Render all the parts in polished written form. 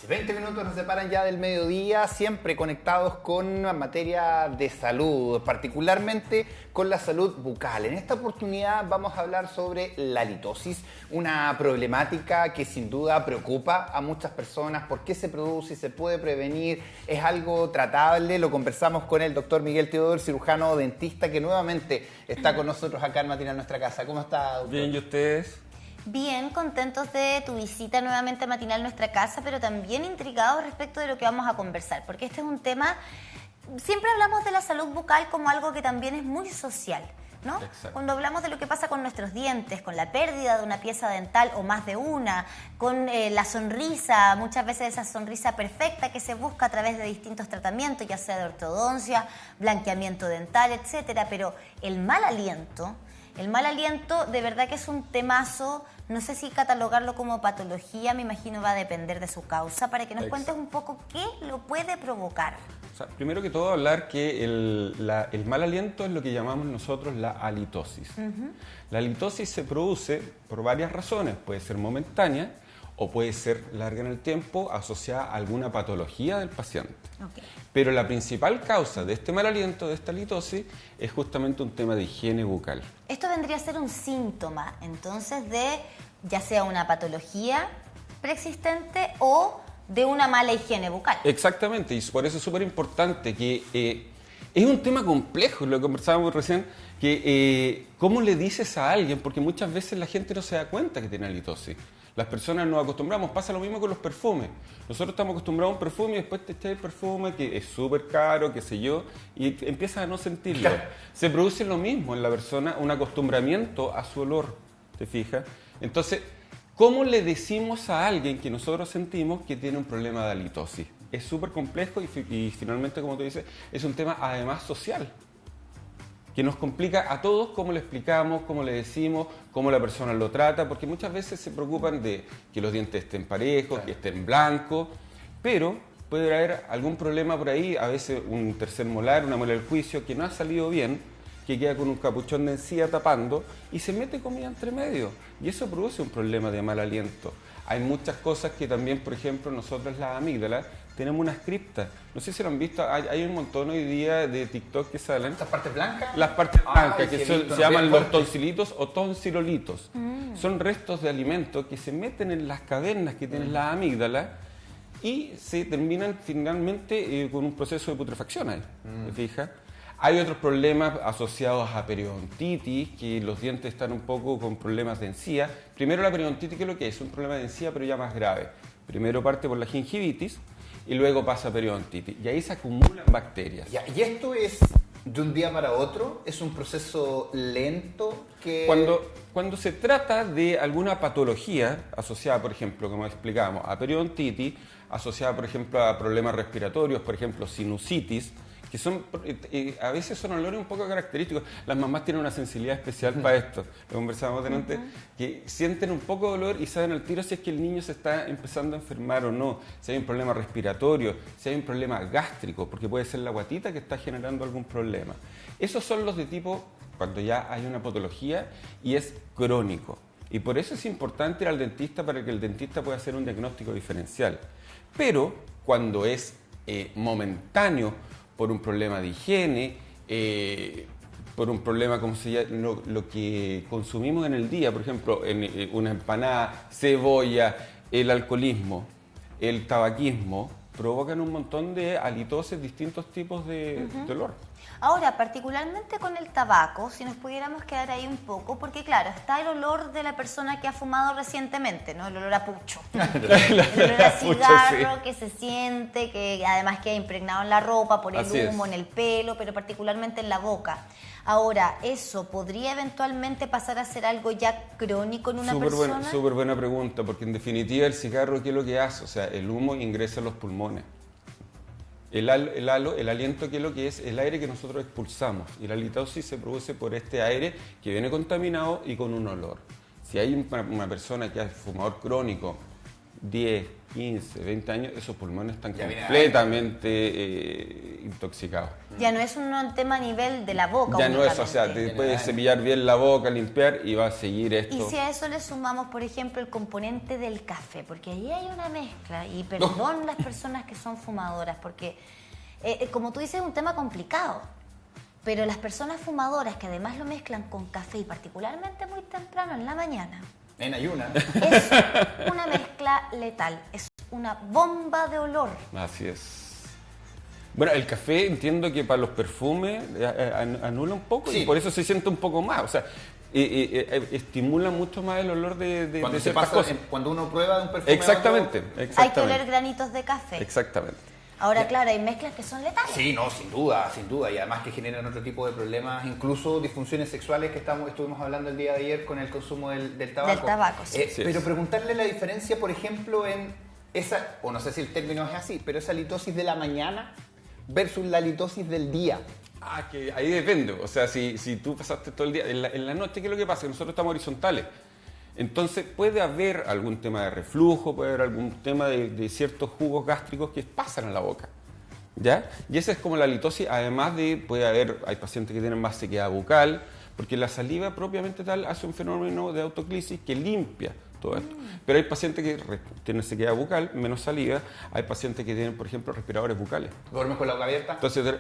20 minutos nos separan ya del mediodía, siempre conectados con materia de salud, particularmente con la salud bucal. En esta oportunidad vamos a hablar sobre la halitosis, una problemática que sin duda preocupa a muchas personas. ¿Por qué se produce? ¿Se puede prevenir? ¿Es algo tratable? Lo conversamos con el doctor Miguel Teodoro, cirujano dentista, que nuevamente está con nosotros acá en Matinal Nuestra Casa. ¿Cómo está, doctor? Bien, ¿y ustedes? Bien, contentos de tu visita nuevamente a Matinal Nuestra Casa, pero también intrigados respecto de lo que vamos a conversar, porque este es un tema, siempre hablamos de la salud bucal como algo que también es muy social, ¿no? Exacto. Cuando hablamos de lo que pasa con nuestros dientes, con la pérdida de una pieza dental o más de una, con la sonrisa, muchas veces esa sonrisa perfecta que se busca a través de distintos tratamientos, ya sea de ortodoncia, blanqueamiento dental, etcétera, pero el mal aliento de verdad que es un temazo. No sé si catalogarlo como patología, me imagino va a depender de su causa, para que nos cuentes un poco qué lo puede provocar. O sea, primero que todo hablar que el mal aliento es lo que llamamos nosotros la halitosis. La halitosis se produce por varias razones, puede ser momentánea o puede ser larga en el tiempo, asociada a alguna patología del paciente. Okay. Pero la principal causa de este mal aliento, de esta halitosis, es justamente un tema de higiene bucal. Esto vendría a ser un síntoma, entonces, de ya sea una patología preexistente o de una mala higiene bucal. Exactamente, y por eso es súper importante que es un tema complejo, lo que conversábamos recién, que cómo le dices a alguien, porque muchas veces la gente no se da cuenta que tiene halitosis. Las personas nos acostumbramos, pasa lo mismo con los perfumes. Nosotros estamos acostumbrados a un perfume y después te echas el perfume que es súper caro, qué sé yo, y empiezas a no sentirlo. Se produce lo mismo en la persona, un acostumbramiento a su olor, ¿te fijas? Entonces, ¿cómo le decimos a alguien que nosotros sentimos que tiene un problema de halitosis? Es súper complejo y finalmente, como tú dices, es un tema además social, que nos complica a todos cómo le explicamos, cómo le decimos, cómo la persona lo trata, porque muchas veces se preocupan de que los dientes estén parejos, que estén blancos, pero puede haber algún problema por ahí, a veces un tercer molar, una muela del juicio, que no ha salido bien, que queda con un capuchón de encía tapando y se mete comida entre medio, y eso produce un problema de mal aliento. Hay muchas cosas que también, por ejemplo, nosotros las amígdalas, tenemos unas criptas. No sé si lo han visto, hay un montón hoy día de TikTok que salen. ¿Estas partes blancas? Las partes blancas, que se llaman los fuerte. tonsilitos o tonsirolitos. Son restos de alimentos que se meten en las cavernas que tienen las amígdalas y se terminan finalmente con un proceso de putrefacción ahí, ¿te fijas? Hay otros problemas asociados a periodontitis, que los dientes están un poco con problemas de encía. Primero la periodontitis, ¿qué es lo que es? Un problema de encía, pero ya más grave. Primero parte por la gingivitis y luego pasa a periodontitis. Y ahí se acumulan bacterias. Ya, ¿y esto es de un día para otro? ¿Es un proceso lento que...? Cuando se trata de alguna patología asociada, por ejemplo, como explicábamos, a periodontitis, asociada, por ejemplo, a problemas respiratorios, por ejemplo, sinusitis, que son a veces son olores un poco característicos. Las mamás tienen una sensibilidad especial para esto. Lo conversábamos delante, que sienten un poco de dolor y saben al tiro si es que el niño se está empezando a enfermar o no, si hay un problema respiratorio, si hay un problema gástrico, porque puede ser la guatita que está generando algún problema. Esos son los de tipo cuando ya hay una patología y es crónico. Y por eso es importante ir al dentista, para que el dentista pueda hacer un diagnóstico diferencial. Pero cuando es momentáneo, por un problema de higiene, por un problema como se llama, lo que consumimos en el día, por ejemplo, en una empanada, cebolla, el alcoholismo, el tabaquismo, provocan un montón de halitosis, distintos tipos de olor. Ahora, particularmente con el tabaco, si nos pudiéramos quedar ahí un poco, porque claro, está el olor de la persona que ha fumado recientemente, ¿no? El olor a pucho. El olor a cigarro, sí, que se siente, que además queda impregnado en la ropa, por el humo, en el pelo, pero particularmente en la boca. Ahora, ¿eso podría eventualmente pasar a ser algo ya crónico en una persona? Súper buena pregunta, porque en definitiva el cigarro, ¿qué es lo que hace? O sea, el humo ingresa a los pulmones. El aliento, ¿qué es lo que es? El aire que nosotros expulsamos. Y la halitosis se produce por este aire que viene contaminado y con un olor. Si hay una persona que es fumador crónico 10, 15, 20 años, esos pulmones están Ya viene completamente intoxicados. Ya no es un tema a nivel de la boca. Ya no es, o sea, únicamente. te puedes cepillar bien la boca, limpiar y va a seguir esto. Y si a eso le sumamos, por ejemplo, el componente del café, porque ahí hay una mezcla, y perdón las personas que son fumadoras, porque como tú dices es un tema complicado, pero las personas fumadoras que además lo mezclan con café y particularmente muy temprano en la mañana, En ayuna. es una mezcla letal, es una bomba de olor. Así es. Bueno, el café entiendo que para los perfumes anula un poco Sí. y por eso se siente un poco más. O sea, estimula mucho más el olor de Cuando se ciertas pasa, cosas. cuando uno prueba de un perfume. a Exactamente, otro. Hay que oler exactamente. granitos de café. Exactamente. Ahora, claro, hay mezclas que son letales. Sí, no, sin duda, sin duda. Y además que generan otro tipo de problemas, incluso disfunciones sexuales que estuvimos hablando el día de ayer con el consumo del tabaco. Del tabaco, sí. Así Pero es. preguntarle la diferencia, por ejemplo, en esa, o no sé si el término es así, pero esa litosis de la mañana versus la litosis del día. Que ahí depende. O sea, si tú pasaste todo el día, en la noche, ¿qué es lo que pasa? Que nosotros estamos horizontales. Entonces puede haber algún tema de reflujo, puede haber algún tema de ciertos jugos gástricos que pasan a la boca. ¿Ya? Y esa es como la litosis, además de, hay pacientes que tienen más sequedad bucal, porque la saliva propiamente tal hace un fenómeno de autoclisis que limpia todo esto. Pero hay pacientes que tienen sequedad bucal, menos saliva, hay pacientes que tienen, por ejemplo, respiradores bucales. ¿Duermes con la boca abierta? Entonces,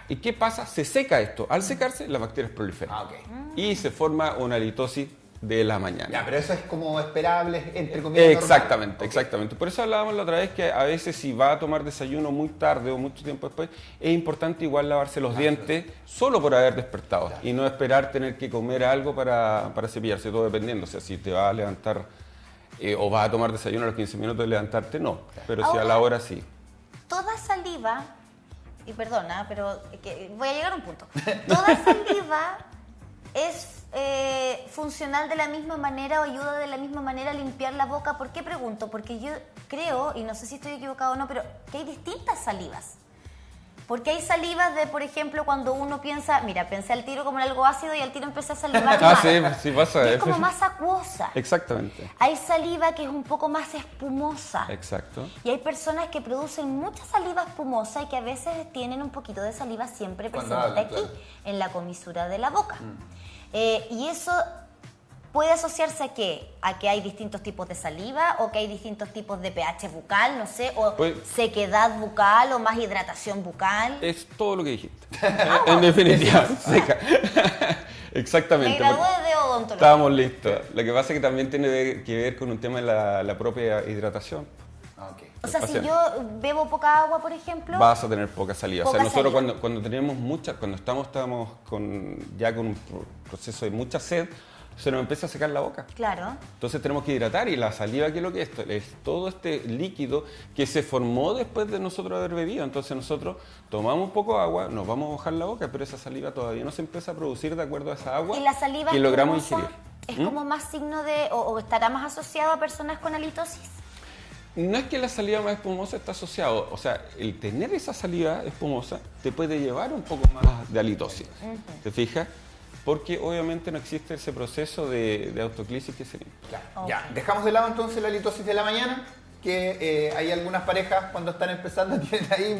¿y qué pasa? Se seca esto. Al secarse, las bacterias proliferan. Ah, ok. Y se forma una litosis de la mañana. Ya, pero eso es como esperable, entre comillas. Exactamente, normal. Ok. exactamente. Por eso hablábamos la otra vez que a veces si va a tomar desayuno muy tarde o mucho tiempo después, es importante igual lavarse los dientes solo por haber despertado y no esperar tener que comer algo para cepillarse, todo dependiendo. O sea, si te vas a levantar o vas a tomar desayuno a los 15 minutos de levantarte, no. Pero si a la hora sí. Toda saliva, y perdona, pero voy a llegar a un punto. Toda saliva es funcional de la misma manera o ayuda de la misma manera a limpiar la boca. ¿Por qué pregunto? Porque yo creo, y no sé si estoy equivocado o no, pero que hay distintas salivas. Porque hay salivas de, por ejemplo, cuando uno piensa, mira, pensé al tiro como en algo ácido y al tiro empecé a salivar más. Sí pasa. Y es como más acuosa. Exactamente. Hay saliva que es un poco más espumosa. Exacto. Y hay personas que producen mucha saliva espumosa y que a veces tienen un poquito de saliva siempre Cuando presente hablan, aquí, claro. en la comisura de la boca. Y eso puede asociarse a qué? A que hay distintos tipos de saliva o que hay distintos tipos de pH bucal, no sé, o Pues- sequedad bucal o más hidratación bucal. Es todo lo que dijiste. En definitiva, seca. Me Exactamente. gradué de odontología. Estábamos listos. Lo que pasa es que también tiene que ver con un tema de la propia hidratación. Ah, ok. O sea, si paciente. yo bebo poca agua, por ejemplo, Vas a tener poca saliva. O sea, Poca nosotros saliva. cuando tenemos mucha, cuando estamos ya con un proceso de mucha sed, se nos empieza a secar la boca. claro. Entonces tenemos que hidratar y la saliva, ¿qué es lo que es? Es todo este líquido que se formó después de nosotros haber bebido. Entonces nosotros tomamos un poco de agua, nos vamos a mojar la boca, pero esa saliva todavía no se empieza a producir de acuerdo a esa agua Y la saliva que logramos espumosa ingerir. es como más signo de, o estará más asociado a personas con halitosis. No es que la saliva más espumosa está asociado, o sea, el tener esa saliva espumosa te puede llevar un poco más de halitosis, ¿te fijas? Porque obviamente no existe ese proceso de autoclisis que se limpia. Claro. Ok. Ya, dejamos de lado entonces la litosis de la mañana, que hay algunas parejas cuando están empezando tienen ahí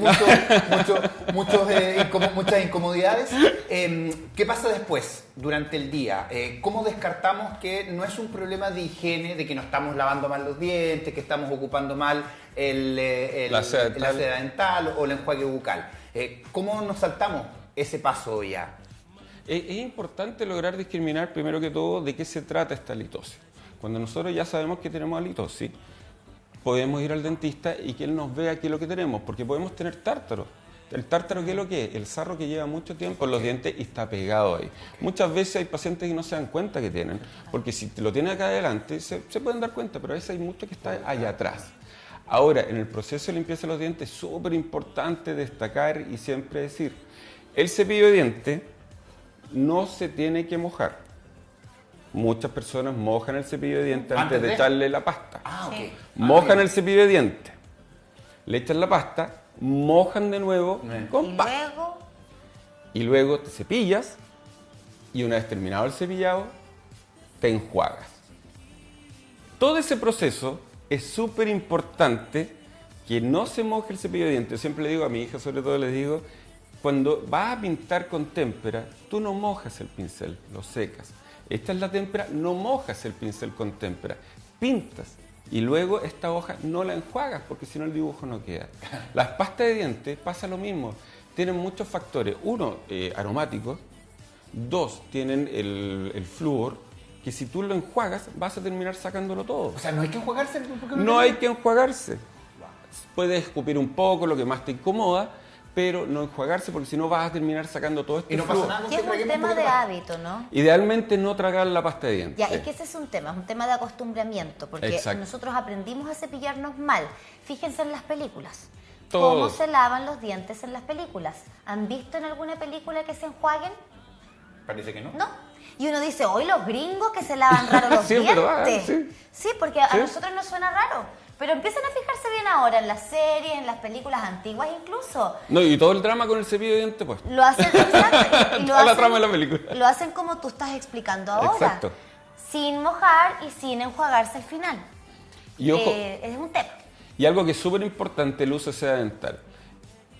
muchas incomodidades. ¿Qué pasa después, durante el día? ¿Cómo descartamos que no es un problema de higiene, de que no estamos lavando mal los dientes, que estamos ocupando mal La seda la dental. seda dental o el enjuague bucal? ¿Cómo nos saltamos ese paso ya? Es importante lograr discriminar primero que todo de qué se trata esta halitosis. Cuando nosotros ya sabemos que tenemos halitosis, podemos ir al dentista y que él nos vea qué es lo que tenemos, porque podemos tener tártaro. ¿El tártaro qué es lo que es? El sarro que lleva mucho tiempo en los dientes y está pegado ahí. Muchas veces hay pacientes que no se dan cuenta que tienen, porque si lo tienen acá adelante se pueden dar cuenta, pero a veces hay mucho que está allá atrás. Ahora, en el proceso de limpieza de los dientes es súper importante destacar y siempre decir, el cepillo de dientes no se tiene que mojar. Muchas personas mojan el cepillo de dientes antes de echarle la pasta. Ah, ok. Sí. Mojan el cepillo de dientes, le echan la pasta, mojan de nuevo con Y pasta. luego, Y luego te cepillas y una vez terminado el cepillado, te enjuagas. Todo ese proceso es súper importante que no se moje el cepillo de dientes. Yo siempre le digo a mi hija, sobre todo le digo, cuando vas a pintar con témpera, tú no mojas el pincel, lo secas. Esta es la témpera, no mojas el pincel con témpera, pintas. Y luego esta hoja no la enjuagas porque si no el dibujo no queda. Las pastas de dientes pasa lo mismo. Tienen muchos factores. Uno, aromáticos. Dos, tienen el flúor, que si tú lo enjuagas vas a terminar sacándolo todo. O sea, no hay que enjuagarse. No hay que enjuagarse. Puedes escupir un poco, lo que más te incomoda, pero no enjuagarse porque si no vas a terminar sacando todo esto. Y no pasa nada con Que que es un traguemos tema poquito de más. hábito, ¿no? Idealmente no tragar la pasta de dientes. Ya, es que ese es un tema de acostumbramiento, porque Exacto. nosotros aprendimos a cepillarnos mal. Fíjense en las películas. Todo. ¿Cómo se lavan los dientes en las películas? ¿Han visto en alguna película que se enjuaguen? Parece que no. No. Y uno dice, hoy los gringos que se lavan raro los Sí, es dientes. verdad, sí. Sí, porque a Sí. nosotros nos suena raro. Pero empiezan a fijarse bien ahora en las series, en las películas antiguas incluso. No, y todo el drama con el cepillo de dientes, pues. Lo hacen, exacto, y lo Toda la hacen- trama de la película. Lo hacen como tú estás explicando ahora. Exacto. Sin mojar y sin enjuagarse al final. Y ojo, Es un tema. y algo que es súper importante, el uso de seda dental.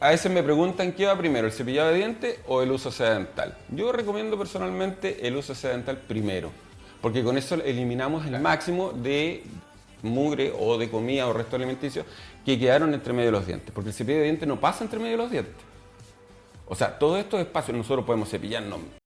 A veces me preguntan qué va primero, el cepillado de dientes o el uso de seda dental. Yo recomiendo personalmente el uso de seda dental primero, porque con eso eliminamos el máximo de mugre o de comida o resto alimenticio que quedaron entre medio de los dientes, porque el cepillo de dientes no pasa entre medio de los dientes. O sea, todos estos espacios nosotros podemos cepillarnos